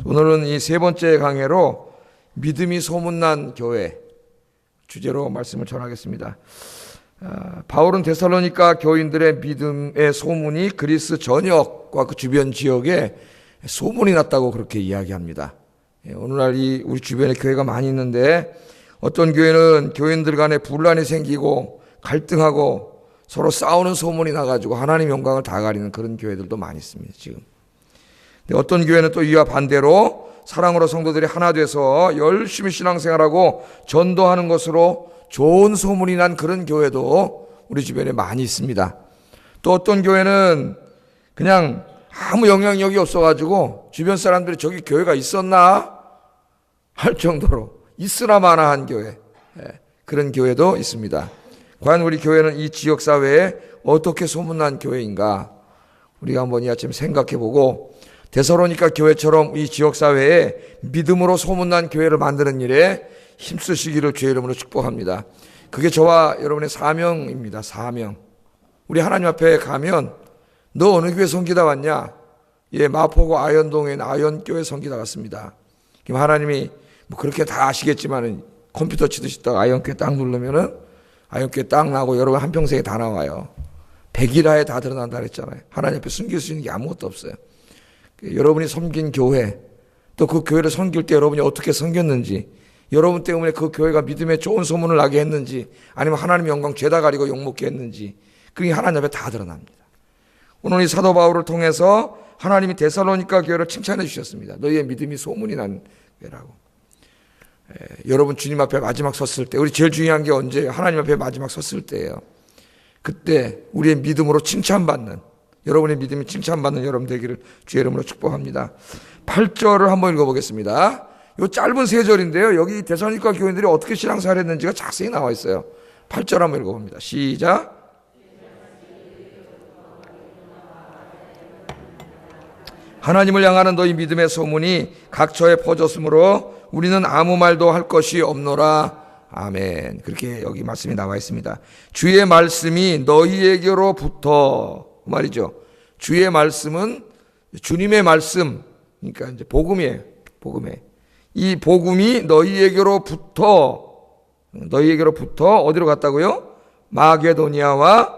오늘은 이 세 번째 강해로 믿음이 소문난 교회 주제로 말씀을 전하겠습니다. 바울은 데살로니가 교인들의 믿음의 소문이 그리스 전역과 그 주변 지역에 소문이 났다고 그렇게 이야기합니다. 오늘날 우리 주변에 교회가 많이 있는데 어떤 교회는 교인들 간에 분란이 생기고 갈등하고 서로 싸우는 소문이 나가지고 하나님 영광을 다 가리는 그런 교회들도 많이 있습니다. 지금. 어떤 교회는 또 이와 반대로 사랑으로 성도들이 하나 돼서 열심히 신앙생활하고 전도하는 것으로 좋은 소문이 난 그런 교회도 우리 주변에 많이 있습니다. 또 어떤 교회는 그냥 아무 영향력이 없어가지고 주변 사람들이 저기 교회가 있었나 할 정도로 있으나 마나 한 교회, 그런 교회도 있습니다. 과연 우리 교회는 이 지역사회에 어떻게 소문난 교회인가 우리가 한번 이 아침 생각해보고 데살로니가 교회처럼 이 지역사회에 믿음으로 소문난 교회를 만드는 일에 힘쓰시기를 주의 이름으로 축복합니다. 그게 저와 여러분의 사명입니다. 사명. 우리 하나님 앞에 가면 너 어느 교회 섬기다 왔냐? 예, 마포구 아현동에 있는 아현교회 섬기다 왔습니다. 그럼 하나님이 뭐 그렇게 다 아시겠지만은 컴퓨터 치듯이 딱 아현교회 딱 누르면은 아현교회 딱 나오고 여러분 한평생에 다 나와요. 100일하에 다 드러난다 그랬잖아요. 하나님 앞에 숨길 수 있는 게 아무것도 없어요. 여러분이 섬긴 교회, 또 그 교회를 섬길 때 여러분이 어떻게 섬겼는지, 여러분 때문에 그 교회가 믿음에 좋은 소문을 나게 했는지, 아니면 하나님의 영광 죄다 가리고 욕먹게 했는지, 그게 하나님 앞에 다 드러납니다. 오늘 이 사도 바울을 통해서 하나님이 데살로니가 교회를 칭찬해 주셨습니다. 너희의 믿음이 소문이 난 교회라고. 여러분 주님 앞에 마지막 섰을 때, 우리 제일 중요한 게 언제예요? 하나님 앞에 마지막 섰을 때예요. 그때 우리의 믿음으로 칭찬받는, 여러분의 믿음이 칭찬받는 여러분 되기를 주의 이름으로 축복합니다. 8절을 한번 읽어보겠습니다. 이 짧은 3절인데요. 여기 데살로니가 교인들이 어떻게 신앙생활을 했는지가 자세히 나와 있어요. 8절 한번 읽어봅니다. 시작. 하나님을 향하는 너희 믿음의 소문이 각처에 퍼졌으므로 우리는 아무 말도 할 것이 없노라. 아멘. 그렇게 여기 말씀이 나와 있습니다. 주의 말씀이 너희에게로부터 말이죠. 주의 말씀은 주님의 말씀, 그러니까 이제 복음이에요. 복음에 이 복음이 너희에게로부터 어디로 갔다고요? 마게도니아와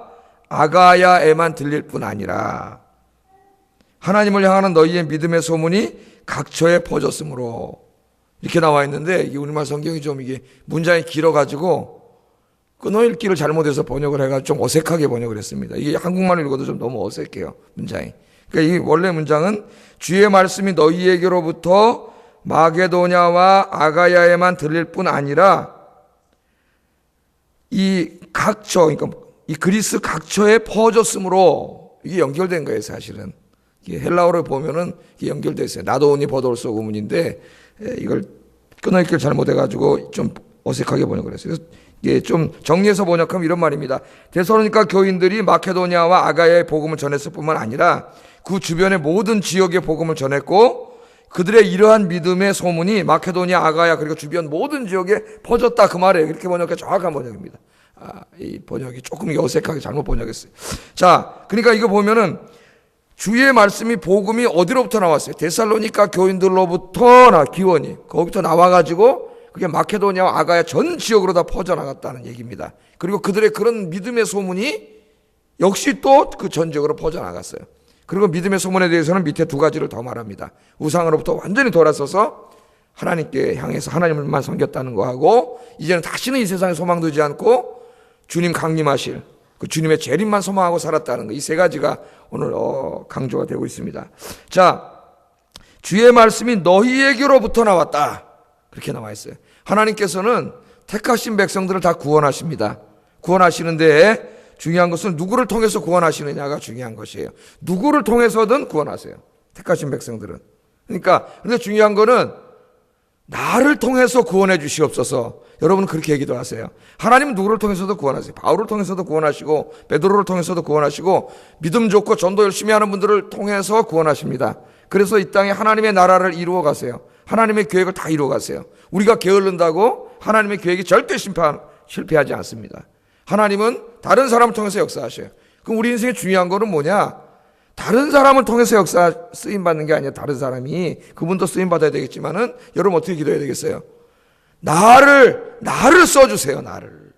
아가야에만 들릴 뿐 아니라 하나님을 향하는 너희의 믿음의 소문이 각처에 퍼졌으므로 이렇게 나와 있는데 이 우리말 성경이 좀 이게 문장이 길어가지고 끊어읽기를 잘못해서 번역을 해가지고 좀 어색하게 번역을 했습니다. 이게 한국말로 읽어도 좀 너무 어색해요, 문장이. 그러니까 이 원래 문장은 주의 말씀이 너희에게로부터 마게도냐와 아가야에만 들릴 뿐 아니라 이 각처, 그러니까 이 그리스 각처에 퍼졌으므로 이게 연결된 거예요, 사실은. 이게 헬라어를 보면은 이게 연결되어 있어요. 나도 오니 버돌소 구문인데 이걸 끊어읽기를 잘못해가지고 좀 어색하게 번역을 했어요. 예, 좀 정리해서 번역하면 이런 말입니다. 데살로니가 교인들이 마케도니아와 아가야의 복음을 전했을 뿐만 아니라 그 주변의 모든 지역의 복음을 전했고 그들의 이러한 믿음의 소문이 마케도니아, 아가야 그리고 주변 모든 지역에 퍼졌다 그 말이에요. 이렇게 번역해 정확한 번역입니다. 이 번역이 조금 어색하게 잘못 번역했어요. 자, 그러니까 이거 보면은 주의 말씀이 복음이 어디로부터 나왔어요? 데살로니가 교인들로부터 기원이 거기부터 나와가지고 그게 마케도니아와 아가야 전 지역으로 다 퍼져나갔다는 얘기입니다. 그리고 그들의 그런 믿음의 소문이 역시 또 그 전 지역으로 퍼져나갔어요. 그리고 믿음의 소문에 대해서는 밑에 2가지를 더 말합니다. 우상으로부터 완전히 돌아서서 하나님께 향해서 하나님을만 섬겼다는 거하고 이제는 다시는 이 세상에 소망 두지 않고 주님 강림하실 그 주님의 재림만 소망하고 살았다는 거. 이 3가지가 오늘 강조가 되고 있습니다. 자, 주의 말씀이 너희에게로부터 나왔다. 그렇게 나와 있어요. 하나님께서는 택하신 백성들을 다 구원하십니다. 구원하시는데 중요한 것은 누구를 통해서 구원하시느냐가 중요한 것이에요. 누구를 통해서든 구원하세요. 택하신 백성들은. 그러니까 근데 중요한 거는 나를 통해서 구원해 주시옵소서. 여러분은 그렇게 얘기도 하세요. 하나님은 누구를 통해서도 구원하세요. 바울을 통해서도 구원하시고 베드로를 통해서도 구원하시고 믿음 좋고 전도 열심히 하는 분들을 통해서 구원하십니다. 그래서 이 땅에 하나님의 나라를 이루어 가세요. 하나님의 계획을 다 이루어 가세요. 우리가 게을른다고 하나님의 계획이 절대 실패하지 않습니다. 하나님은 다른 사람을 통해서 역사하셔요. 그럼 우리 인생의 중요한 거는 뭐냐? 다른 사람을 통해서 역사 쓰임 받는 게 아니라 다른 사람이 그분도 쓰임 받아야 되겠지만은 여러분 어떻게 기도해야 되겠어요? 나를 써주세요. 나를.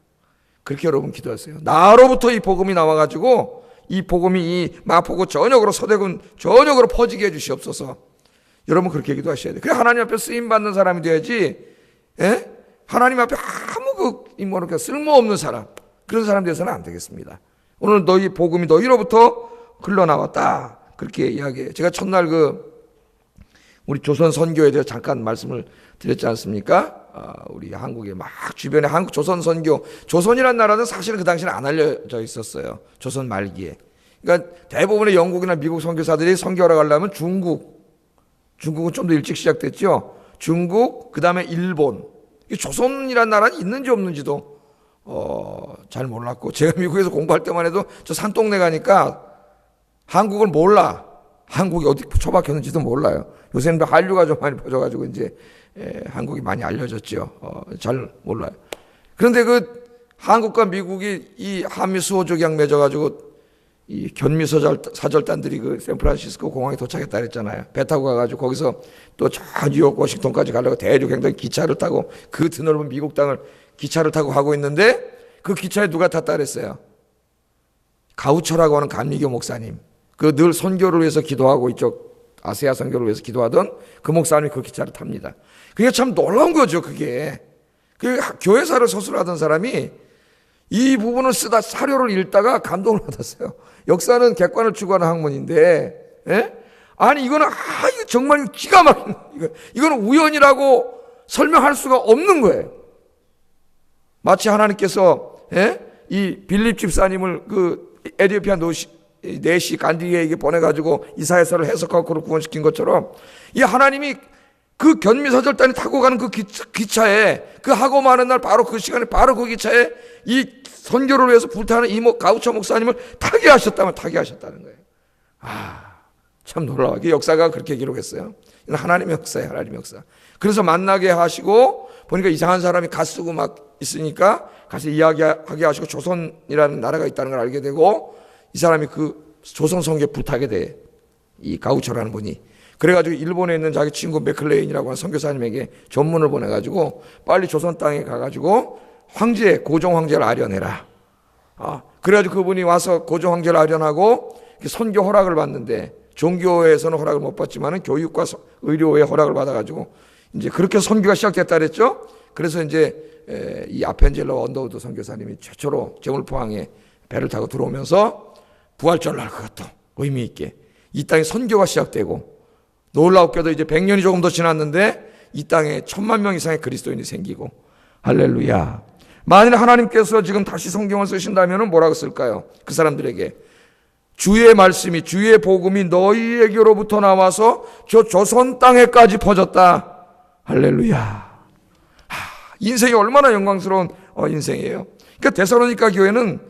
그렇게 여러분 기도하세요. 나로부터 이 복음이 나와가지고 이 복음이 이 마포구 전역으로 서대군 전역으로 퍼지게 해주시옵소서. 여러분 그렇게 기도하셔야 돼요. 그래 하나님 앞에 쓰임 받는 사람이 돼야지. 예? 하나님 앞에 아무 모르게 쓸모없는 사람, 그런 사람 되어서는 안 되겠습니다. 오늘 너희 복음이 너희로부터 흘러나왔다. 그렇게 이야기해요. 제가 첫날 우리 조선 선교에 대해서 잠깐 말씀을 드렸지 않습니까? 우리 한국에 막 주변에 한국 조선 선교, 조선이라는 나라는 사실은 그 당시에는 안 알려져 있었어요. 조선 말기에. 그러니까 대부분의 영국이나 미국 선교사들이 선교하러 가려면 중국은 좀 더 일찍 시작됐죠. 중국, 그 다음에 일본. 조선이라는 나라는 있는지 없는지도 잘 몰랐고, 제가 미국에서 공부할 때만 해도 저 산동네 가니까 한국을 몰라. 한국이 어디 처박혔는지도 몰라요. 요새는 한류가 좀 많이 퍼져가지고 이제 한국이 많이 알려졌죠. 잘 몰라요. 그런데 한국과 미국이 이 한미 수호 조약 맺어가지고 이 견미 사절단들이 샌프란시스코 공항에 도착했다 그랬잖아요. 배 타고 가가지고 거기서 또 저 뉴욕 워싱턴까지 가려고 대륙횡단 기차를 타고 그 드넓은 미국 땅을 기차를 타고 가고 있는데 그 기차에 누가 탔다 그랬어요? 가우처라고 하는 감리교 목사님. 늘 선교를 위해서 기도하고 이쪽 아시아 선교를 위해서 기도하던 그 목사님이 그 기차를 탑니다. 그게 참 놀라운 거죠. 그게 교회사를 서술하던 사람이 이 부분을 쓰다 사료를 읽다가 감동을 받았어요. 역사는 객관을 추구하는 학문인데, 예? 아니 이거는 이거 정말 기가 막힌 이거는 우연이라고 설명할 수가 없는 거예요. 마치 하나님께서 이 빌립 집사님을 에티오피아 네시 간디에게 보내가지고 이사야서를 해석하고 그를 구원시킨 것처럼 이 하나님이 그 견미사절단이 타고 가는 그 기차에 하고 마는 날 바로 그 시간에 바로 그 기차에 이 선교를 위해서 불타는 이 가우처 목사님을 타게 하셨다는 거예요. 참 놀라워. 역사가 그렇게 기록했어요. 하나님의 역사예요. 하나님의 역사. 그래서 만나게 하시고 보니까 이상한 사람이 갓쓰고 막 있으니까 가서 이야기하게 하시고 조선이라는 나라가 있다는 걸 알게 되고 이 사람이 조선 선교에 불타게 돼. 이 가우처라는 분이. 그래가지고 일본에 있는 자기 친구 맥클레인이라고 하는 선교사님에게 전문을 보내가지고 빨리 조선 땅에 가가지고 고종 황제를 아련해라. 그래가지고 그분이 와서 고종 황제를 아련하고 선교 허락을 받는데 종교에서는 허락을 못 받지만은 교육과 의료에 허락을 받아가지고 이제 그렇게 선교가 시작됐다 그랬죠. 그래서 이제 이 아펜젤러 언더우드 선교사님이 최초로 제물포항에 배를 타고 들어오면서 부활절날 그것도 의미 있게 이 땅에 선교가 시작되고 놀라웠게도 이제 100년이 조금 더 지났는데 이 땅에 1000만 명 이상의 그리스도인이 생기고 할렐루야. 만일 하나님께서 지금 다시 성경을 쓰신다면 뭐라고 쓸까요? 그 사람들에게 주의 말씀이 주의 복음이 너희에게로부터 나와서 저 조선 땅에까지 퍼졌다. 할렐루야. 인생이 얼마나 영광스러운 인생이에요. 그러니까 데살로니가 교회는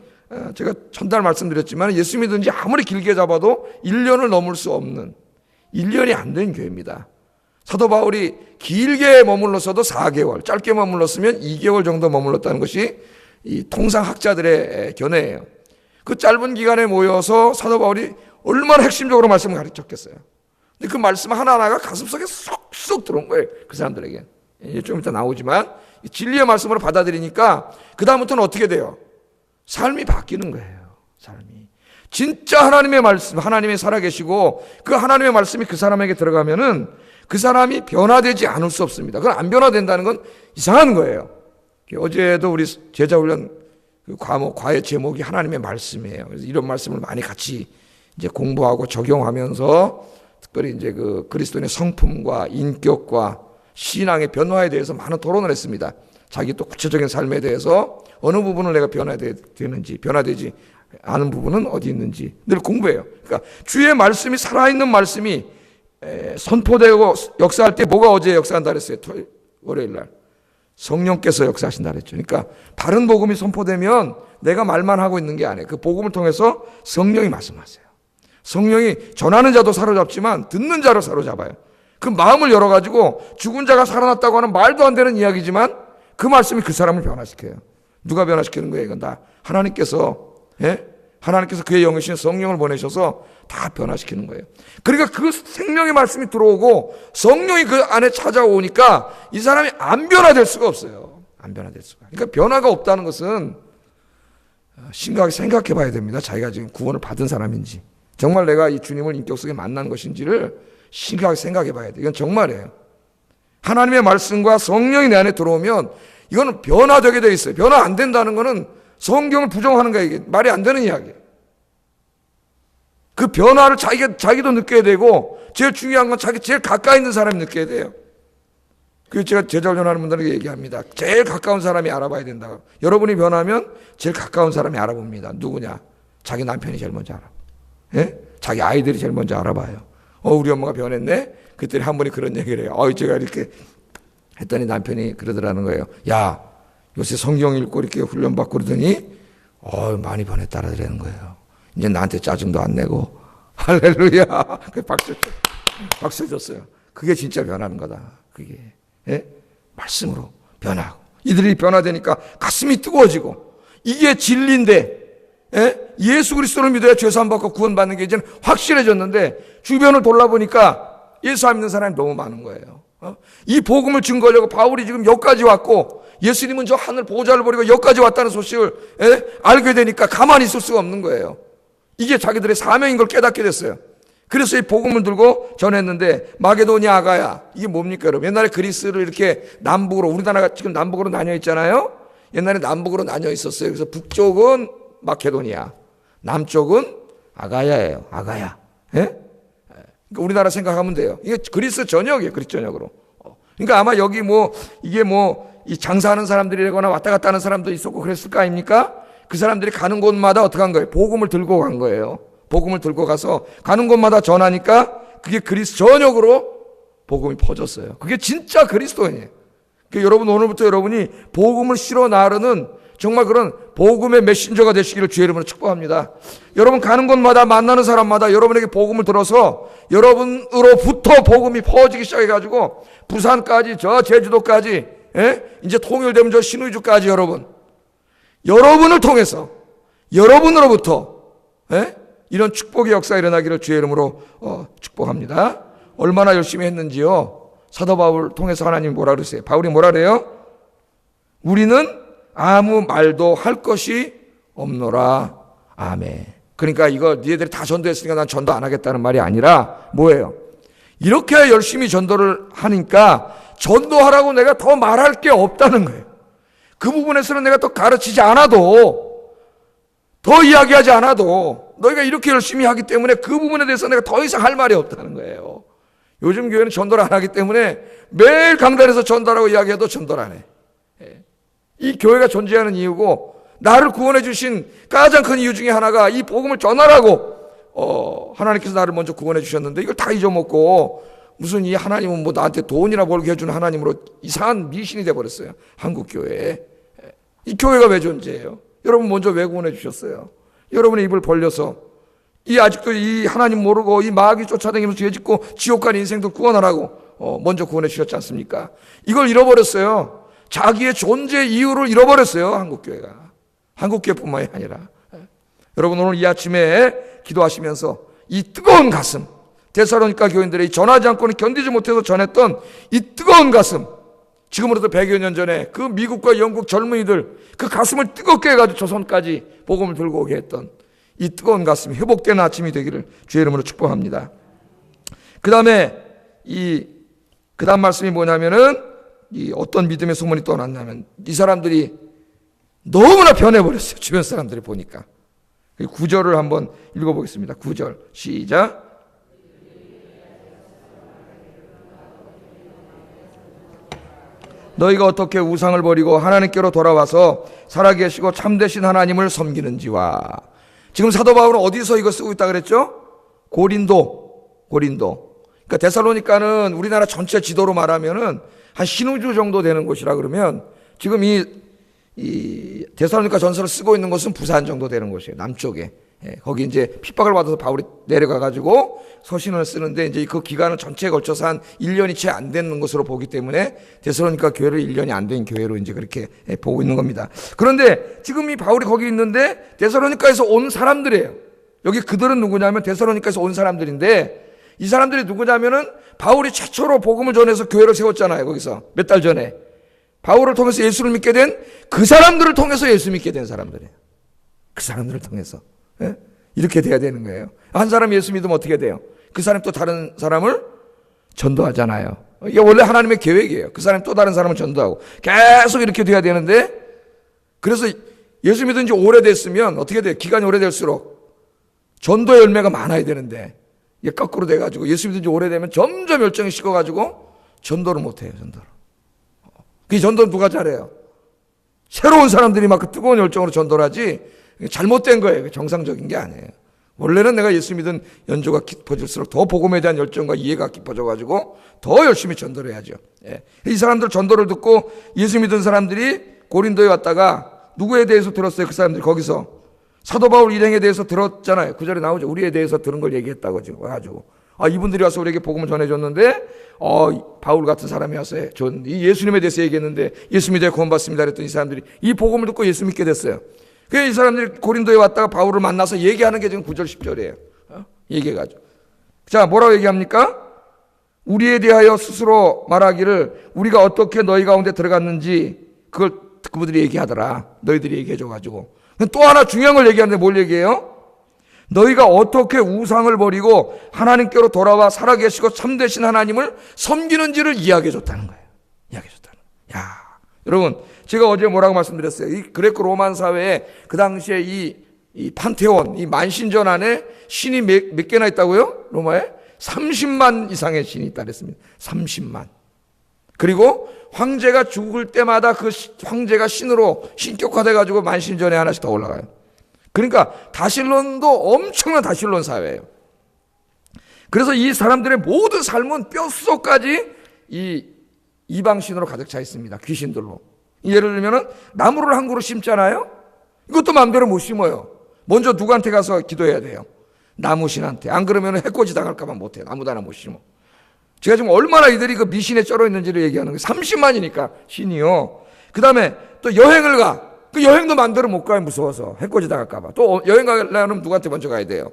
제가 전달 말씀드렸지만 예수 믿은 지 아무리 길게 잡아도 1년을 넘을 수 없는 1년이 안 된 교회입니다. 사도 바울이 길게 머물렀어도 4개월, 짧게 머물렀으면 2개월 정도 머물렀다는 것이 이 통상학자들의 견해예요. 그 짧은 기간에 모여서 사도 바울이 얼마나 핵심적으로 말씀을 가르쳤겠어요. 근데 그 말씀 하나하나가 가슴속에 쏙쏙 들어온 거예요. 그 사람들에게. 좀 이따 나오지만 진리의 말씀으로 받아들이니까 그 다음부터는 어떻게 돼요? 삶이 바뀌는 거예요. 삶이. 진짜 하나님의 말씀, 하나님이 살아계시고 그 하나님의 말씀이 그 사람에게 들어가면은 그 사람이 변화되지 않을 수 없습니다. 그건 안 변화된다는 건 이상한 거예요. 어제도 우리 제자훈련 과의 제목이 하나님의 말씀이에요. 그래서 이런 말씀을 많이 같이 이제 공부하고 적용하면서 특별히 이제 그리스도인의 성품과 인격과 신앙의 변화에 대해서 많은 토론을 했습니다. 자기 또 구체적인 삶에 대해서 어느 부분을 내가 변화되는지, 변화되지 않은 부분은 어디 있는지 늘 공부해요. 그러니까 주의 말씀이 살아있는 말씀이 선포되고 역사할 때 뭐가 어제 역사한다 그랬어요? 월요일 날. 성령께서 역사하신다 그랬죠. 그러니까 바른 복음이 선포되면 내가 말만 하고 있는 게 아니에요. 그 복음을 통해서 성령이 말씀하세요. 성령이 전하는 자도 사로잡지만 듣는 자를 사로잡아요. 그 마음을 열어가지고 죽은 자가 살아났다고 하는 말도 안 되는 이야기지만 그 말씀이 그 사람을 변화시켜요. 누가 변화시키는 거예요? 이건 다 하나님께서 하나님께서 그의 영이신 성령을 보내셔서 다 변화시키는 거예요. 그러니까 그 생명의 말씀이 들어오고 성령이 그 안에 찾아오니까 이 사람이 안 변화될 수가 없어요. 안 변화될 수가. 그러니까 변화가 없다는 것은 심각하게 생각해 봐야 됩니다. 자기가 지금 구원을 받은 사람인지, 정말 내가 이 주님을 인격 속에 만난 것인지를 심각하게 생각해 봐야 돼요. 이건 정말이에요. 하나님의 말씀과 성령이 내 안에 들어오면 이거는 변화되게 돼 있어요. 변화 안 된다는 거는 성경을 부정하는 거예요. 이게 말이 안 되는 이야기예요. 그 변화를 자기도 느껴야 되고, 제일 중요한 건 자기 제일 가까이 있는 사람이 느껴야 돼요. 그래서 제가 제자훈련하는 분들에게 얘기합니다. 제일 가까운 사람이 알아봐야 된다고. 여러분이 변하면 제일 가까운 사람이 알아봅니다. 누구냐? 자기 남편이 제일 먼저 알아. 예? 자기 아이들이 제일 먼저 알아봐요. 우리 엄마가 변했네? 그때 한 분이 그런 얘기를 해요. 제가 이렇게 했더니 남편이 그러더라는 거예요. 야, 요새 성경 읽고 이렇게 훈련받고 그러더니 많이 변했다 그러는 거예요. 이제 나한테 짜증도 안 내고. 할렐루야. 박수 줬어요. 그게 진짜 변하는 거다. 그게. 예? 말씀으로 변하고. 이들이 변화되니까 가슴이 뜨거워지고, 이게 진리인데, 예? 예수 그리스도를 믿어야 죄사함 받고 구원받는 게 이제는 확실해졌는데, 주변을 돌아보니까 예수 안 믿는 사람이 너무 많은 거예요. 이 복음을 증거하려고 바울이 지금 여기까지 왔고, 예수님은 저 하늘 보호자를 버리고 여기까지 왔다는 소식을 알게 되니까 가만히 있을 수가 없는 거예요. 이게 자기들의 사명인 걸 깨닫게 됐어요. 그래서 이 복음을 들고 전했는데, 마게도냐 아가야, 이게 뭡니까 여러분? 옛날에 그리스를 이렇게 남북으로, 우리나라가 지금 남북으로 나뉘어 있잖아요. 옛날에 남북으로 나뉘어 있었어요. 그래서 북쪽은 마케도니아, 남쪽은 아가야예요. 아가야. 예? 그러니까 우리나라 생각하면 돼요. 이게 그리스 전역이에요. 그리스 전역으로. 그러니까 아마 여기 이 장사하는 사람들이거나 왔다 갔다 하는 사람도 있었고 그랬을 거 아닙니까? 그 사람들이 가는 곳마다 어떻게 한 거예요? 복음을 들고 간 거예요. 복음을 들고 가서 가는 곳마다 전하니까 그게 그리스 전역으로 복음이 퍼졌어요. 그게 진짜 그리스도인이에요. 그러니까 여러분, 오늘부터 여러분이 복음을 실어 나르는 정말 그런 복음의 메신저가 되시기를 주의 이름으로 축복합니다. 여러분 가는 곳마다 만나는 사람마다 여러분에게 복음을 들어서 여러분으로부터 복음이 퍼지기 시작해가지고 부산까지, 저 제주도까지, 이제 통일되면 저 신의주까지 여러분을 통해서, 여러분으로부터 이런 축복의 역사가 일어나기를 주의 이름으로 축복합니다. 얼마나 열심히 했는지요. 사도 바울 통해서 하나님이 뭐라 그러세요? 바울이 뭐라 그래요? 우리는 아무 말도 할 것이 없노라. 아멘. 그러니까 이거 니네들이 다 전도했으니까 난 전도 안 하겠다는 말이 아니라 뭐예요? 이렇게 열심히 전도를 하니까 전도하라고 내가 더 말할 게 없다는 거예요. 그 부분에서는 내가 더 가르치지 않아도, 더 이야기하지 않아도 너희가 이렇게 열심히 하기 때문에 그 부분에 대해서 내가 더 이상 할 말이 없다는 거예요. 요즘 교회는 전도를 안 하기 때문에 매일 강단에서 전도라고 이야기해도 전도를 안 해. 이 교회가 존재하는 이유고, 나를 구원해 주신 가장 큰 이유 중에 하나가 이 복음을 전하라고 하나님께서 나를 먼저 구원해 주셨는데 이걸 다 잊어먹고 무슨 이 하나님은 나한테 돈이나 벌게 해주는 하나님으로 이상한 미신이 돼버렸어요. 한국 교회에. 이 교회가 왜 존재해요? 여러분 먼저 왜 구원해 주셨어요? 여러분의 입을 벌려서 아직도 이 하나님 모르고 이 마귀 쫓아다니면서 죄 짓고 지옥 간 인생도 구원하라고 먼저 구원해 주셨지 않습니까? 이걸 잃어버렸어요. 자기의 존재 이유를 잃어버렸어요. 한국교회가. 한국교회뿐만이 아니라. 여러분 오늘 이 아침에 기도하시면서 이 뜨거운 가슴, 데살로니가 교인들의 전하지 않고는 견디지 못해서 전했던 이 뜨거운 가슴, 지금으로부터 100여 년 전에 그 미국과 영국 젊은이들 그 가슴을 뜨겁게 해가지고 조선까지 복음을 들고 오게 했던 이 뜨거운 가슴이 회복되는 아침이 되기를 주의 이름으로 축복합니다. 그 다음에 그 다음 말씀이 뭐냐면은 이 어떤 믿음의 소문이 떠났냐면 이 사람들이 너무나 변해버렸어요. 주변 사람들이 보니까. 9절을 한번 읽어보겠습니다. 9절 시작. 너희가 어떻게 우상을 버리고 하나님께로 돌아와서 살아계시고 참되신 하나님을 섬기는지와. 지금 사도 바울은 어디서 이거 쓰고 있다 그랬죠? 고린도. 그러니까 데살로니가는 우리나라 전체 지도로 말하면은 한 신우주 정도 되는 곳이라 그러면 지금 이 데살로니가 전서를 쓰고 있는 곳은 부산 정도 되는 곳이에요. 남쪽에. 거기 이제 핍박을 받아서 바울이 내려가가지고 서신을 쓰는데 이제 그 기간은 전체에 걸쳐서 한 1년이 채 안 되는 것으로 보기 때문에 데살로니가 교회를 1년이 안 된 교회로 이제 그렇게 보고 있는 겁니다. 그런데 지금 이 바울이 거기 있는데 데살로니가에서 온 사람들이에요. 여기 그들은 누구냐면 데살로니가에서 온 사람들인데 이 사람들이 누구냐면은 바울이 최초로 복음을 전해서 교회를 세웠잖아요. 거기서 몇 달 전에 바울을 통해서 예수를 믿게 된 그 사람들을 통해서 예수 믿게 된 사람들이에요. 그 사람들을 통해서. 예? 이렇게 돼야 되는 거예요. 한 사람이 예수 믿으면 어떻게 돼요? 그 사람이 또 다른 사람을 전도하잖아요. 이게 원래 하나님의 계획이에요. 그 사람이 또 다른 사람을 전도하고 계속 이렇게 돼야 되는데, 그래서 예수 믿은 지 오래됐으면 어떻게 돼요? 기간이 오래될수록 전도의 열매가 많아야 되는데 이게 거꾸로 돼가지고 예수 믿은 지 오래되면 점점 열정이 식어가지고 전도를 못해요. 전도를. 그 전도는 누가 잘해요? 새로운 사람들이 막 그 뜨거운 열정으로 전도를 하지, 잘못된 거예요. 정상적인 게 아니에요. 원래는 내가 예수 믿은 연조가 깊어질수록 더 복음에 대한 열정과 이해가 깊어져가지고 더 열심히 전도를 해야죠. 이 사람들 전도를 듣고 예수 믿은 사람들이 고린도에 왔다가 누구에 대해서 들었어요? 그 사람들이 거기서 사도 바울 일행에 대해서 들었잖아요. 그 절에 나오죠. 우리에 대해서 들은 걸 얘기했다고 지금 와가지고, 이분들이 와서 우리에게 복음을 전해줬는데, 바울 같은 사람이 와서 이 예수님에 대해서 얘기했는데 예수 믿어야 구원받습니다 그랬더니 이 사람들이 이 복음을 듣고 예수 믿게 됐어요. 그래서 이 사람들이 고린도에 왔다가 바울을 만나서 얘기하는 게 지금 9절 10절이에요. 얘기해가지고. 자, 뭐라고 얘기합니까? 우리에 대하여 스스로 말하기를 우리가 어떻게 너희 가운데 들어갔는지 그걸 그분들이 얘기하더라. 너희들이 얘기해줘가지고. 또 하나 중요한 걸 얘기하는데 뭘 얘기해요? 너희가 어떻게 우상을 버리고 하나님께로 돌아와 살아계시고 참되신 하나님을 섬기는지를 이야기해줬다는 거예요. 이야기해줬다는 거예요. 야, 여러분, 제가 어제 뭐라고 말씀드렸어요? 이 그레코 로만 사회에 그 당시에 이 판테온, 이 만신전 안에 신이 몇 개나 있다고요? 로마에? 30만 이상의 신이 있다 그랬습니다. 30만. 그리고 황제가 죽을 때마다 그 황제가 신으로 신격화돼가지고 만신전에 하나씩 더 올라가요. 그러니까 다실론도 엄청난 다실론 사회예요. 그래서 이 사람들의 모든 삶은 뼛속까지 이 이방신으로 가득 차 있습니다. 귀신들로. 예를 들면 나무를 한 그루 심잖아요. 이것도 마음대로 못 심어요. 먼저 누구한테 가서 기도해야 돼요? 나무신한테. 안 그러면 해코지 당할까 봐 못해요. 아무도 하나 못 심어. 제가 지금 얼마나 이들이 그 미신에 쩔어 있는지를 얘기하는 거예요. 30만이니까 신이요. 그 다음에 또 여행을 가. 그 여행도 마음대로 못 가요. 무서워서. 해코지 당할까 봐. 또 여행 가려면 누구한테 먼저 가야 돼요?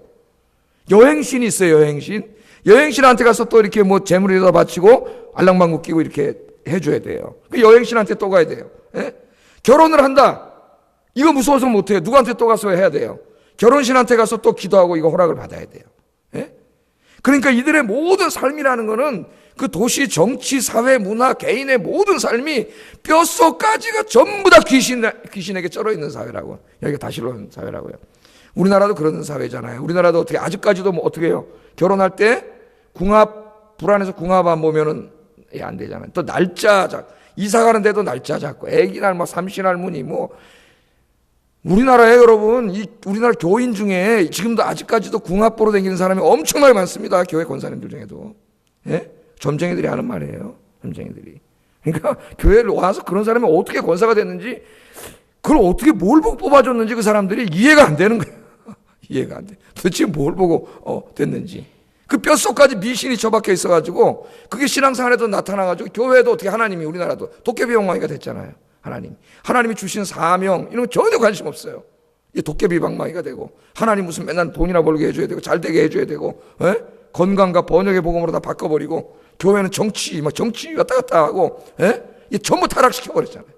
여행신이 있어요. 여행신. 여행신한테 가서 또 이렇게 뭐 재물에다 바치고 알랑방구 끼고 이렇게 해줘야 돼요. 그 여행신한테 또 가야 돼요. 예? 결혼을 한다. 이거 무서워서 못해요. 누구한테 또 가서 해야 돼요? 결혼신한테 가서 또 기도하고 이거 허락을 받아야 돼요. 예? 그러니까 이들의 모든 삶이라는 거는 그 도시, 정치, 사회, 문화, 개인의 모든 삶이 뼛속까지가 전부 다 귀신에게 쩔어 있는 사회라고. 여기가 다실론 사회라고요. 우리나라도 그런 사회잖아요. 우리나라도 어떻게, 아직까지도 뭐 어떻게 해요? 결혼할 때 불안해서 궁합 안 보면은 안 되잖아요. 또 날짜 이사 가는데도 날짜 잡고, 애기날 뭐 삼신할머니 뭐. 우리나라에 여러분, 우리나라 교인 중에 지금도 아직까지도 궁합 보러 다니는 사람이 엄청나게 많습니다. 교회 권사님들 중에도. 예? 점쟁이들이 하는 말이에요. 점쟁이들이. 그러니까 교회를 와서 그런 사람이 어떻게 권사가 됐는지, 그걸 어떻게 뭘 보고 뽑아줬는지 그 사람들이 이해가 안 되는 거예요. 이해가 안 돼. 도대체 뭘 보고 됐는지. 그 뼛속까지 미신이 처박혀 있어가지고 그게 신앙생활에도 나타나가지고 교회도 어떻게 하나님이 우리나라도 도깨비 방망이가 됐잖아요. 하나님이 주신 사명 이런 거 전혀 관심 없어요. 이 도깨비 방망이가 되고 하나님 무슨 맨날 돈이나 벌게 해줘야 되고 잘 되게 해줘야 되고 건강과 번역의 복음으로 다 바꿔버리고 교회는 정치 왔다 갔다 하고 이 전부 타락시켜 버렸잖아요.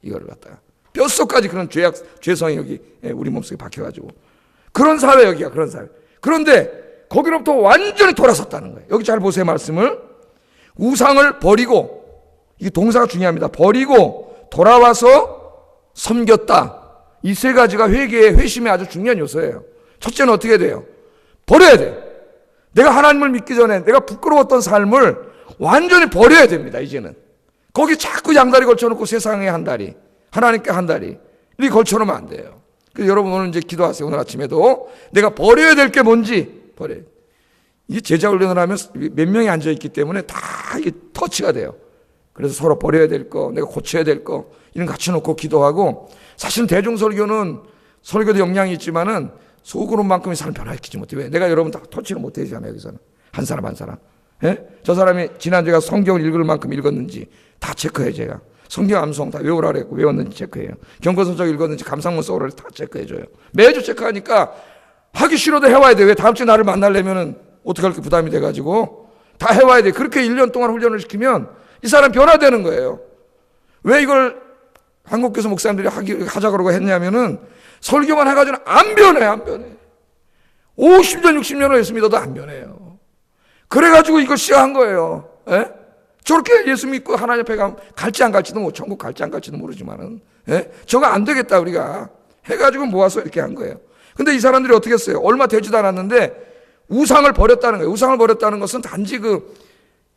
이거를 갖다가 뼛속까지 그런 죄성이 여기 우리 몸속에 박혀가지고 그런 사회 여기가 그런 사회. 그런데 거기로부터 완전히 돌아섰다는 거예요. 여기 잘 보세요 말씀을. 우상을 버리고 이게 동사가 중요합니다. 버리고 돌아와서 섬겼다. 이 세 가지가 회개의 회심의 아주 중요한 요소예요. 첫째는 어떻게 돼요? 버려야 돼요. 내가 하나님을 믿기 전에 내가 부끄러웠던 삶을 완전히 버려야 됩니다. 이제는. 거기 자꾸 양다리 걸쳐놓고 세상에 한 다리, 하나님께 한 다리 이렇게 걸쳐놓으면 안 돼요. 그래서 여러분 오늘 이제 기도하세요. 오늘 아침에도 내가 버려야 될 게 뭔지 버려야 돼요. 이게 제자 훈련을 하면 몇 명이 앉아있기 때문에 다 이게 터치가 돼요. 그래서 서로 버려야 될 거, 내가 고쳐야 될 거, 이런 거 같이 놓고 기도하고, 사실은 대중설교는 설교도 영향이 있지만은 소그룹만큼의 사람 변화시키지 못해. 왜? 내가 여러분 다 터치를 못 해주잖아요. 여기서는 한 사람 한 사람. 예? 저 사람이 지난주에 가서 성경을 읽을 만큼 읽었는지 다 체크해요. 제가 성경 암송 다 외우라 그랬고 외웠는지 체크해요. 경건서적 읽었는지 감상문 써오라 다 체크해줘요. 매주 체크하니까 하기 싫어도 해와야 돼. 왜? 다음 주에 나를 만나려면은 어떻게 할까 부담이 돼가지고 다 해와야 돼. 그렇게 1년 동안 훈련을 시키면 이 사람 변화되는 거예요. 왜 이걸 한국교회 목사님들이 하자 그러고 했냐면은 설교만 해가지고는 안 변해, 안 변해. 50년, 60년을 예수 믿어도 안 변해요. 그래가지고 이걸 시작한 거예요. 예? 저렇게 예수 믿고 하나님 앞에 가면 갈지 안 갈지도 뭐 천국 갈지 안 갈지도 모르지만은, 예? 저거 안 되겠다, 우리가. 해가지고 모아서 이렇게 한 거예요. 근데 이 사람들이 어떻게 했어요? 얼마 되지도 않았는데 우상을 버렸다는 거예요. 우상을 버렸다는 것은 단지 그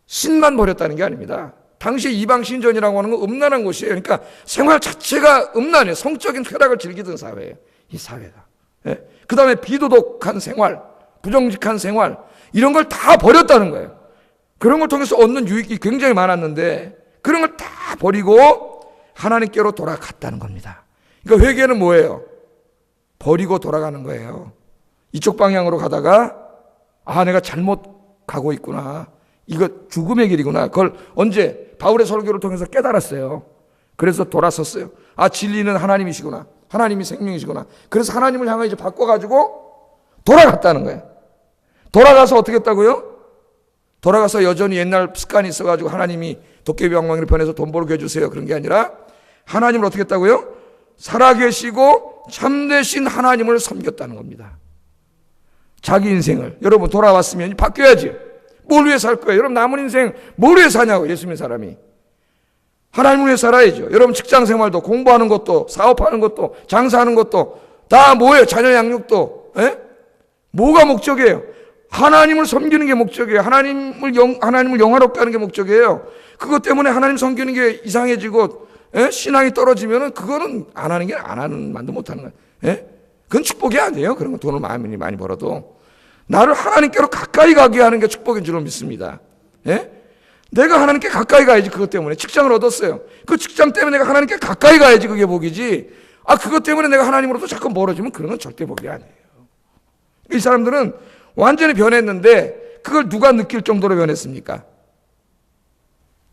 신만 버렸다는 게 아닙니다. 당시 이방 신전이라고 하는 건 음란한 곳이에요. 그러니까 생활 자체가 음란해요. 성적인 쾌락을 즐기던 사회예요. 이 사회가. 예? 그 다음에 비도덕한 생활, 부정직한 생활, 이런 걸 다 버렸다는 거예요. 그런 걸 통해서 얻는 유익이 굉장히 많았는데 그런 걸 다 버리고 하나님께로 돌아갔다는 겁니다. 그러니까 회개는 뭐예요? 버리고 돌아가는 거예요. 이쪽 방향으로 가다가 내가 잘못 가고 있구나. 이거 죽음의 길이구나. 그걸 언제? 바울의 설교를 통해서 깨달았어요. 그래서 돌아섰어요. 진리는 하나님이시구나. 하나님이 생명이시구나. 그래서 하나님을 향해 이제 바꿔가지고 돌아갔다는 거예요. 돌아가서 어떻게 했다고요? 돌아가서 여전히 옛날 습관이 있어가지고 하나님이 도깨비 왕망이를 보내서 돈 벌게 해주세요. 그런 게 아니라 하나님을 어떻게 했다고요? 살아계시고 참되신 하나님을 섬겼다는 겁니다. 자기 인생을. 여러분 돌아왔으면 바뀌어야지. 뭘 위해 살 거예요? 여러분 남은 인생 뭘 위해 사냐고. 예수 믿는 사람이 하나님을 위해 살아야죠. 여러분 직장 생활도 공부하는 것도 사업하는 것도 장사하는 것도 다 뭐예요? 자녀 양육도. 에? 뭐가 목적이에요? 하나님을 섬기는 게 목적이에요. 하나님을 영화롭게 하는 게 목적이에요. 그것 때문에 하나님 섬기는 게 이상해지고 신앙이 떨어지면은 그거는 안 하는 만도 못 하는 거예요. 그건 축복이 아니에요. 그런 거 돈을 많이 벌어도 나를 하나님께로 가까이 가게 하는 게 축복인 줄로 믿습니다. 내가 하나님께 가까이 가야지. 그것 때문에 직장을 얻었어요. 그 직장 때문에 내가 하나님께 가까이 가야지. 그게 복이지. 그것 때문에 내가 하나님으로부터 자꾸 멀어지면 그런 건 절대 복이 아니에요. 이 사람들은 완전히 변했는데 그걸 누가 느낄 정도로 변했습니까?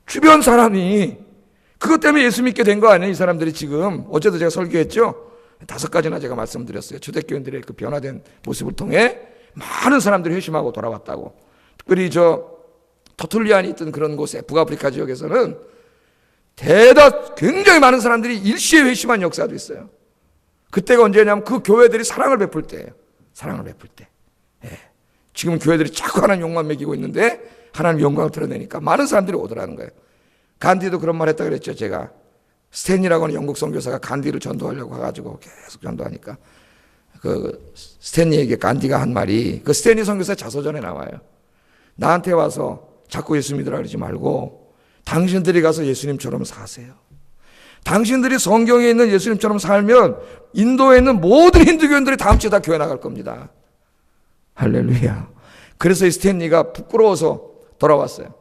주변 사람이. 그것 때문에 예수 믿게 된 거 아니에요? 이 사람들이 지금. 어제도 제가 설교했죠? 5가지나 제가 말씀드렸어요. 초대교인들의 그 변화된 모습을 통해 많은 사람들이 회심하고 돌아왔다고. 특별히 터툴리안이 있던 그런 곳에 북아프리카 지역에서는 굉장히 많은 사람들이 일시에 회심한 역사도 있어요. 그때가 언제냐면 그 교회들이 사랑을 베풀 때예요. 사랑을 베풀 때. 지금 교회들이 자꾸 하나님 욕만 먹이고 있는데 하나님 영광을 드러내니까 많은 사람들이 오더라는 거예요. 간디도 그런 말 했다 그랬죠. 제가 스탠리라고 하는 영국 선교사가 간디를 전도하려고 가가지고 계속 전도하니까 그 스탠리에게 간디가 한 말이, 그 스탠리 선교사 자서전에 나와요. 나한테 와서 자꾸 예수 믿으라 그러지 말고 당신들이 가서 예수님처럼 사세요. 당신들이 성경에 있는 예수님처럼 살면 인도에 있는 모든 힌두교인들이 다음 주에 다 교회 나갈 겁니다. 할렐루야. 그래서 이 스탠리가 부끄러워서 돌아왔어요.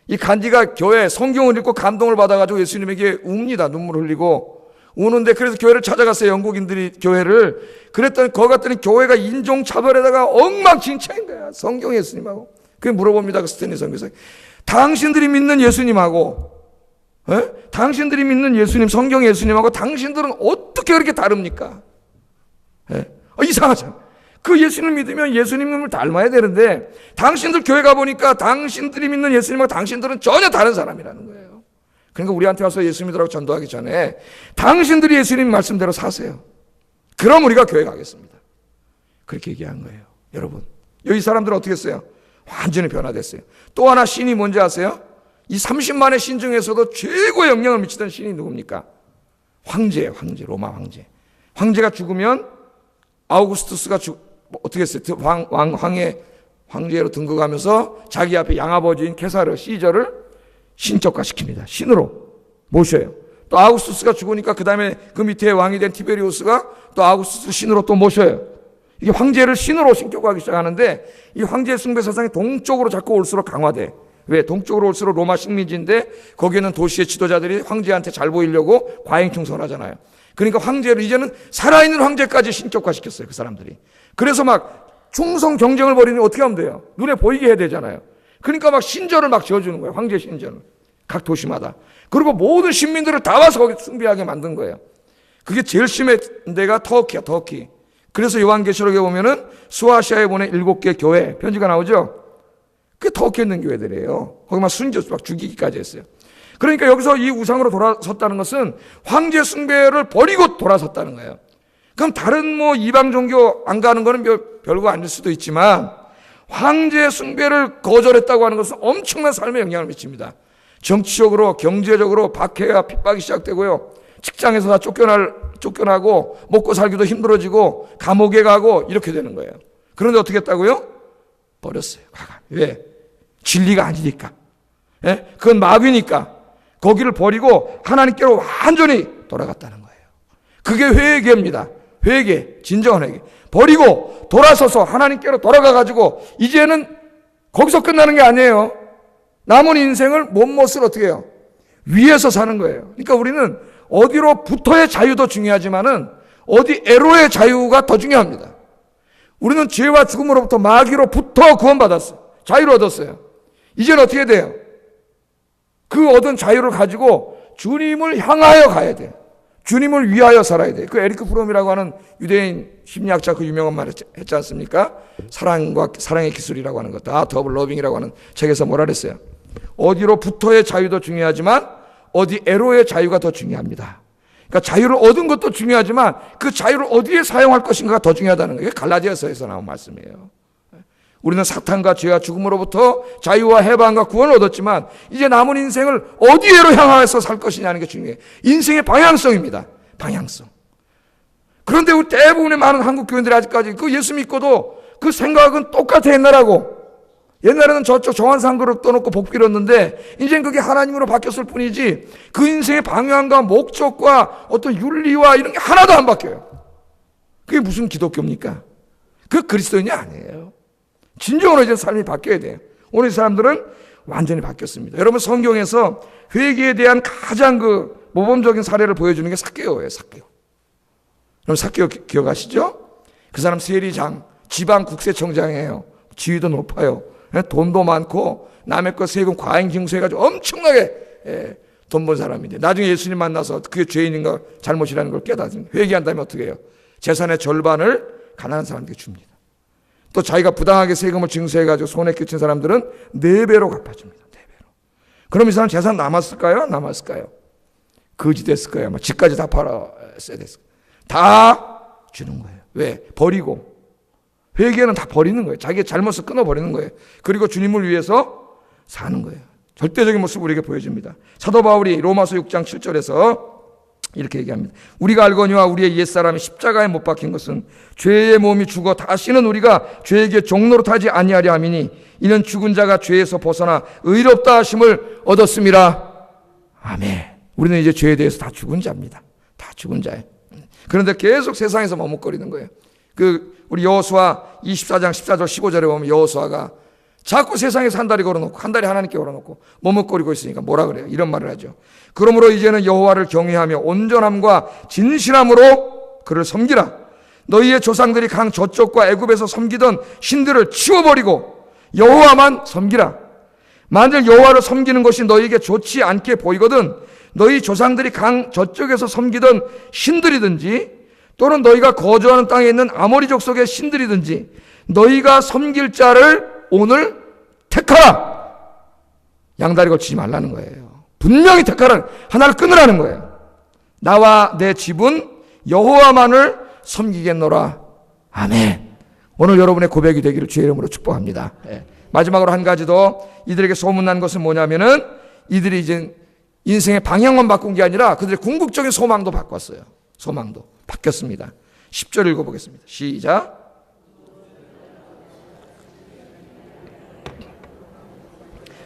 이 간디가 교회 성경을 읽고 감동을 받아가지고 예수님에게 웁니다. 눈물 흘리고 우는데, 그래서 교회를 찾아갔어요. 영국인들이 교회를. 그랬더니 거기 갔더니 교회가 인종차별에다가 엉망진창인 거야. 성경 예수님하고. 그게 물어봅니다. 그 스탠리 선교사. 당신들이 믿는 예수님하고 당신들이 믿는 예수님, 성경 예수님하고 당신들은 어떻게 그렇게 다릅니까? 이상하잖아. 그 예수님을 믿으면 예수님을 닮아야 되는데 당신들 교회 가보니까 당신들이 믿는 예수님하고 당신들은 전혀 다른 사람이라는 거예요. 그러니까 우리한테 와서 예수 믿으라고 전도하기 전에 당신들이 예수님 말씀대로 사세요. 그럼 우리가 교회 가겠습니다. 그렇게 얘기한 거예요. 여러분, 이 사람들은 어떻게 했어요? 완전히 변화됐어요. 또 하나 신이 뭔지 아세요? 이 30만의 신 중에서도 최고의 영향을 미치던 신이 누굽니까? 황제예요. 황제, 로마 황제. 황제가 죽으면 아우구스투스가 어떻게 했어요? 황제로 등극하면서 자기 앞에 양아버지인 케사르 시저를 신적화시킵니다. 신으로 모셔요. 또 아우구스투스가 죽으니까 그 다음에 그 밑에 왕이 된 티베리우스가 또 아우구스투스 신으로 또 모셔요. 이게 황제를 신으로 신격화하기 시작하는데 이 황제 숭배 사상이 동쪽으로 자꾸 올수록 강화돼. 왜? 동쪽으로 올수록 로마 식민지인데 거기에는 도시의 지도자들이 황제한테 잘 보이려고 과잉 충성하잖아요. 그러니까 황제를 이제는 살아있는 황제까지 신격화시켰어요. 그 사람들이. 그래서 막 충성 경쟁을 벌이는 어떻게 하면 돼요? 눈에 보이게 해야 되잖아요. 그러니까 막 신전을 막 지어주는 거예요. 황제 신전을. 각 도시마다. 그리고 모든 신민들을 다 와서 거기 숭배하게 만든 거예요. 그게 제일 심한 데가 터키야, 터키. 그래서 요한계시록에 보면은 수아시아에 보낸 7개 교회 편지가 나오죠. 그게 터키에 있는 교회들이에요. 거기만 순교 막 죽이기까지 했어요. 그러니까 여기서 이 우상으로 돌아섰다는 것은 황제 숭배를 버리고 돌아섰다는 거예요. 그럼 다른 뭐 이방 종교 안 가는 거는 별거 아닐 수도 있지만 황제 숭배를 거절했다고 하는 것은 엄청난 삶에 영향을 미칩니다. 정치적으로, 경제적으로 박해와 핍박이 시작되고요. 직장에서 다 쫓겨나고 먹고 살기도 힘들어지고 감옥에 가고 이렇게 되는 거예요. 그런데 어떻게 했다고요? 버렸어요. 왜? 진리가 아니니까. 예? 그건 마귀니까. 거기를 버리고 하나님께로 완전히 돌아갔다는 거예요. 그게 회개입니다. 회개, 진정한 회개. 버리고 돌아서서 하나님께로 돌아가가지고 이제는 거기서 끝나는 게 아니에요. 남은 인생을 못을 어떻게 해요? 위에서 사는 거예요. 그러니까 우리는 어디로부터의 자유도 중요하지만은 어디 애로의 자유가 더 중요합니다. 우리는 죄와 죽음으로부터 마귀로부터 구원받았어요. 자유를 얻었어요. 이제는 어떻게 돼요? 그 얻은 자유를 가지고 주님을 향하여 가야 돼요. 주님을 위하여 살아야 돼요. 그 에리크 프롬이라고 하는 유대인 심리학자 그 유명한 말 했지 않습니까? 사랑의 기술이라고 하는 것, 다 더블 러빙이라고 하는 책에서 뭐라 그랬어요? 어디로부터의 자유도 중요하지만 어디 애로의 자유가 더 중요합니다. 그러니까 자유를 얻은 것도 중요하지만 그 자유를 어디에 사용할 것인가가 더 중요하다는 거예요. 갈라디아서에서 나온 말씀이에요. 우리는 사탄과 죄와 죽음으로부터 자유와 해방과 구원을 얻었지만 이제 남은 인생을 어디에로 향해서 살 것이냐는 게 중요해요. 인생의 방향성입니다. 방향성. 그런데 우리 대부분의 많은 한국 교인들이 아직까지 그 예수 믿고도 그 생각은 똑같아 옛날하고. 옛날에는 저쪽 정한산 그릇 떠놓고 복 빌었는데 이제는 그게 하나님으로 바뀌었을 뿐이지 그 인생의 방향과 목적과 어떤 윤리와 이런 게 하나도 안 바뀌어요. 그게 무슨 기독교입니까? 그 그리스도인이 아니에요. 진정으로 이제 삶이 바뀌어야 돼요. 오늘 이 사람들은 완전히 바뀌었습니다. 여러분 성경에서 회개에 대한 가장 그 모범적인 사례를 보여주는 게 삭개오예요. 삭개오. 그럼 삭개오 기억하시죠? 그 사람 세리장, 지방 국세청장이에요. 지위도 높아요. 돈도 많고 남의 것 세금 과잉 징수해가지고 엄청나게 돈 번 사람인데 나중에 예수님 만나서 그게 죄인인가 잘못이라는 걸 깨닫는 회개한다면 어떻게 해요? 재산의 절반을 가난한 사람에게 줍니다. 또 자기가 부당하게 세금을 징수해가지고 손해 끼친 사람들은 4배로 갚아줍니다. 4배로. 그럼 이 사람 재산 남았을까요? 안 남았을까요? 거지 됐을까요? 아마 집까지 다 팔았어야 됐을까요? 다 주는 거예요. 왜? 버리고. 회개는 다 버리는 거예요. 자기의 잘못을 끊어버리는 거예요. 그리고 주님을 위해서 사는 거예요. 절대적인 모습을 우리에게 보여줍니다. 사도 바울이 로마서 6장 7절에서 이렇게 얘기합니다. 우리가 알거니와 우리의 옛사람이 십자가에 못 박힌 것은 죄의 몸이 죽어 다시는 우리가 죄에게 종로로 타지 아니하려 함이니 이는 죽은 자가 죄에서 벗어나 의롭다 하심을 얻었음이라. 아멘. 우리는 이제 죄에 대해서 다 죽은 자입니다. 다 죽은 자예요. 그런데 계속 세상에서 머뭇거리는 거예요. 우리 여호수아 24장 14절 15절에 보면 여호수아가 자꾸 세상에서 한 다리 걸어놓고 한 다리 하나님께 걸어놓고 머뭇거리고 있으니까 뭐라 그래요? 이런 말을 하죠. 그러므로 이제는 여호와를 경외하며 온전함과 진실함으로 그를 섬기라. 너희의 조상들이 강 저쪽과 애굽에서 섬기던 신들을 치워버리고 여호와만 섬기라. 만일 여호와를 섬기는 것이 너희에게 좋지 않게 보이거든 너희 조상들이 강 저쪽에서 섬기던 신들이든지 또는 너희가 거주하는 땅에 있는 아모리 족속의 신들이든지 너희가 섬길 자를 오늘 택하라. 양다리 걸치지 말라는 거예요. 분명히 택하라. 하나를 끊으라는 거예요. 나와 내 집은 여호와만을 섬기겠노라. 아멘. 오늘 여러분의 고백이 되기를 주의 이름으로 축복합니다. 마지막으로 한 가지 더 이들에게 소문난 것은 뭐냐면은 이들이 이제 인생의 방향만 바꾼 게 아니라 그들의 궁극적인 소망도 바꿨어요. 소망도 바뀌었습니다. 10절 읽어보겠습니다. 시작.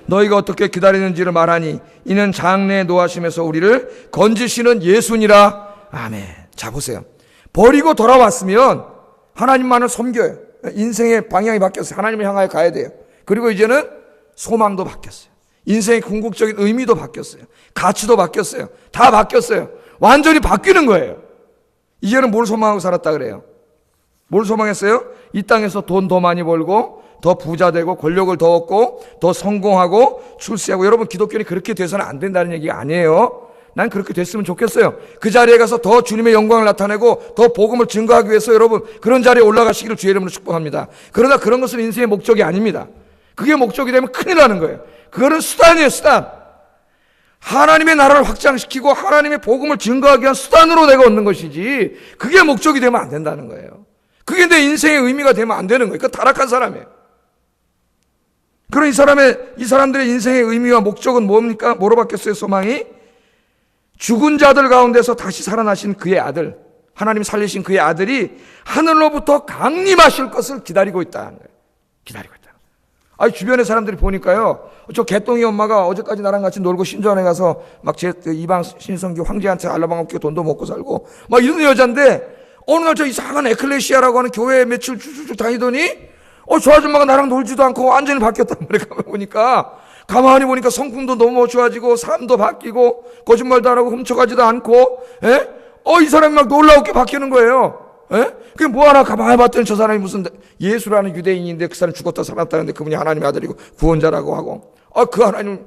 너희가 어떻게 기다리는지를 말하니 이는 장래에 노하심에서 우리를 건지시는 예수니라. 아멘. 자 보세요. 버리고 돌아왔으면 하나님만을 섬겨요. 인생의 방향이 바뀌었어요. 하나님을 향하여 가야 돼요. 그리고 이제는 소망도 바뀌었어요. 인생의 궁극적인 의미도 바뀌었어요. 가치도 바뀌었어요. 다 바뀌었어요. 완전히 바뀌는 거예요. 이제는 뭘 소망하고 살았다 그래요? 뭘 소망했어요? 이 땅에서 돈 더 많이 벌고 더 부자 되고 권력을 더 얻고 더 성공하고 출세하고. 여러분, 기독교는 그렇게 돼서는 안 된다는 얘기가 아니에요. 난 그렇게 됐으면 좋겠어요. 그 자리에 가서 더 주님의 영광을 나타내고 더 복음을 증거하기 위해서 여러분 그런 자리에 올라가시기를 주의 이름으로 축복합니다. 그러나 그런 것은 인생의 목적이 아닙니다. 그게 목적이 되면 큰일 나는 거예요. 그거는 수단이에요, 수단. 하나님의 나라를 확장시키고 하나님의 복음을 증거하기 위한 수단으로 내가 얻는 것이지 그게 목적이 되면 안 된다는 거예요. 그게 내 인생의 의미가 되면 안 되는 거예요. 그 타락한 사람이에요. 그런 이 사람들의 인생의 의미와 목적은 뭡니까? 뭐로 바뀌었어요, 소망이? 죽은 자들 가운데서 다시 살아나신 그의 아들, 하나님 살리신 그의 아들이 하늘로부터 강림하실 것을 기다리고 있다는 거예요. 기다리고 있다. 아니, 주변의 사람들이 보니까요, 저 개똥이 엄마가 어제까지 나랑 같이 놀고 신전에 가서 막 제 이방 신성기 황제한테 알라방업교 돈도 먹고 살고 막 이런 여잔데, 어느 날 저 이상한 에클레시아라고 하는 교회에 며칠 쭉쭉 다니더니 저 아줌마가 나랑 놀지도 않고 완전히 바뀌었단 말이에요. 가만히 보니까 성품도 너무 좋아지고 삶도 바뀌고 거짓말도 안 하고 훔쳐가지도 않고, 이 사람이 막 놀라웠게 바뀌는 거예요. 그게 뭐 하나 가만히 봤더니 저 사람이 무슨 예수라는 유대인인데 그 사람이 죽었다 살았다는데 그분이 하나님의 아들이고 구원자라고 하고, 그 하나님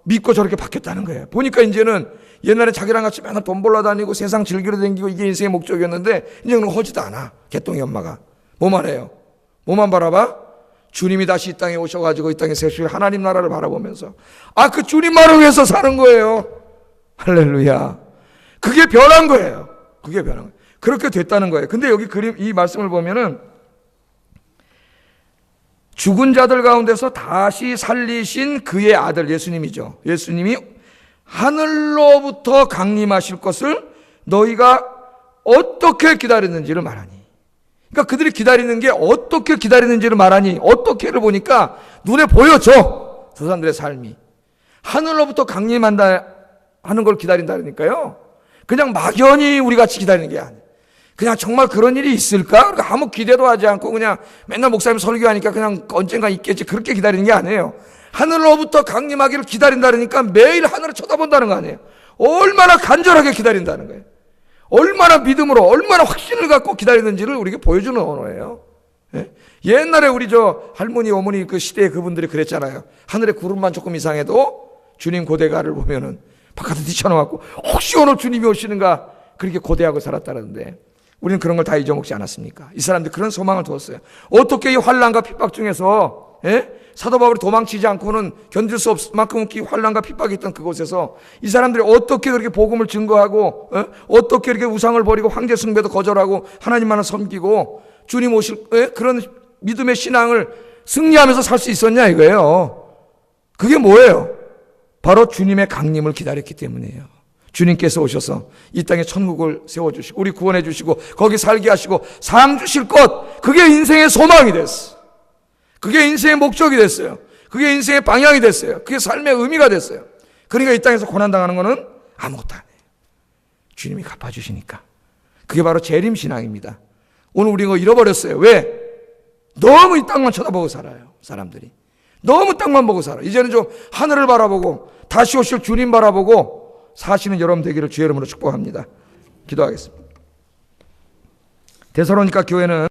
믿고 저렇게 바뀌었다는 거예요. 보니까 이제는 옛날에 자기랑 같이 맨날 돈 벌러 다니고 세상 즐기러 다니고 이게 인생의 목적이었는데 이제는 허지도 않아. 개똥이 엄마가 뭐만 해요? 뭐만 바라봐? 주님이 다시 이 땅에 오셔가지고 이 땅에 세실 하나님 나라를 바라보면서 그 주님만을 위해서 사는 거예요. 할렐루야. 그게 변한 거예요. 그게 변한 거예요. 그렇게 됐다는 거예요. 근데 여기 이 말씀을 보면은 죽은 자들 가운데서 다시 살리신 그의 아들 예수님이죠. 예수님이 하늘로부터 강림하실 것을 너희가 어떻게 기다렸는지를 말하니. 그러니까 그들이 기다리는 게 어떻게 기다리는지를 말하니, 어떻게를 보니까 눈에 보여져. 저 사람들의 삶이 하늘로부터 강림한다 하는 걸 기다린다니까요. 그냥 막연히 우리 같이 기다리는 게 아니에요. 그냥 정말 그런 일이 있을까? 아무 기대도 하지 않고 그냥 맨날 목사님 설교하니까 그냥 언젠가 있겠지, 그렇게 기다리는 게 아니에요. 하늘로부터 강림하기를 기다린다니까 매일 하늘을 쳐다본다는 거 아니에요. 얼마나 간절하게 기다린다는 거예요. 얼마나 믿음으로, 얼마나 확신을 갖고 기다리는지를 우리에게 보여주는 언어예요. 옛날에 우리 할머니, 어머니 그 시대에 그분들이 그랬잖아요. 하늘에 구름만 조금 이상해도 주님 고대가를 보면은 바깥에 뛰쳐나왔고 혹시 오늘 주님이 오시는가 그렇게 고대하고 살았다는데 우리는 그런 걸 다 잊어먹지 않았습니까? 이 사람들 그런 소망을 두었어요. 어떻게 이 환난과 핍박 중에서 사도 바울이 도망치지 않고는 견딜 수 없을 만큼 이 환난과 핍박이 있던 그곳에서 이 사람들이 어떻게 그렇게 복음을 증거하고 어떻게 이렇게 우상을 버리고 황제 숭배도 거절하고 하나님만을 섬기고 주님 오실 그런 믿음의 신앙을 승리하면서 살 수 있었냐 이거예요. 그게 뭐예요? 바로 주님의 강림을 기다렸기 때문이에요. 주님께서 오셔서 이 땅에 천국을 세워주시고 우리 구원해 주시고 거기 살게 하시고 상 주실 것, 그게 인생의 소망이 됐어. 그게 인생의 목적이 됐어요. 그게 인생의 방향이 됐어요. 그게 삶의 의미가 됐어요. 그러니까 이 땅에서 고난당하는 거는 아무것도 아니에요. 주님이 갚아주시니까. 그게 바로 재림신앙입니다. 오늘 우리가 잃어버렸어요. 왜? 너무 이 땅만 쳐다보고 살아요. 사람들이 너무 땅만 보고 살아. 이제는 좀 하늘을 바라보고 다시 오실 주님 바라보고 사시는 여러분 되기를 주의 이름으로 축복합니다. 기도하겠습니다. 데살로니가 교회는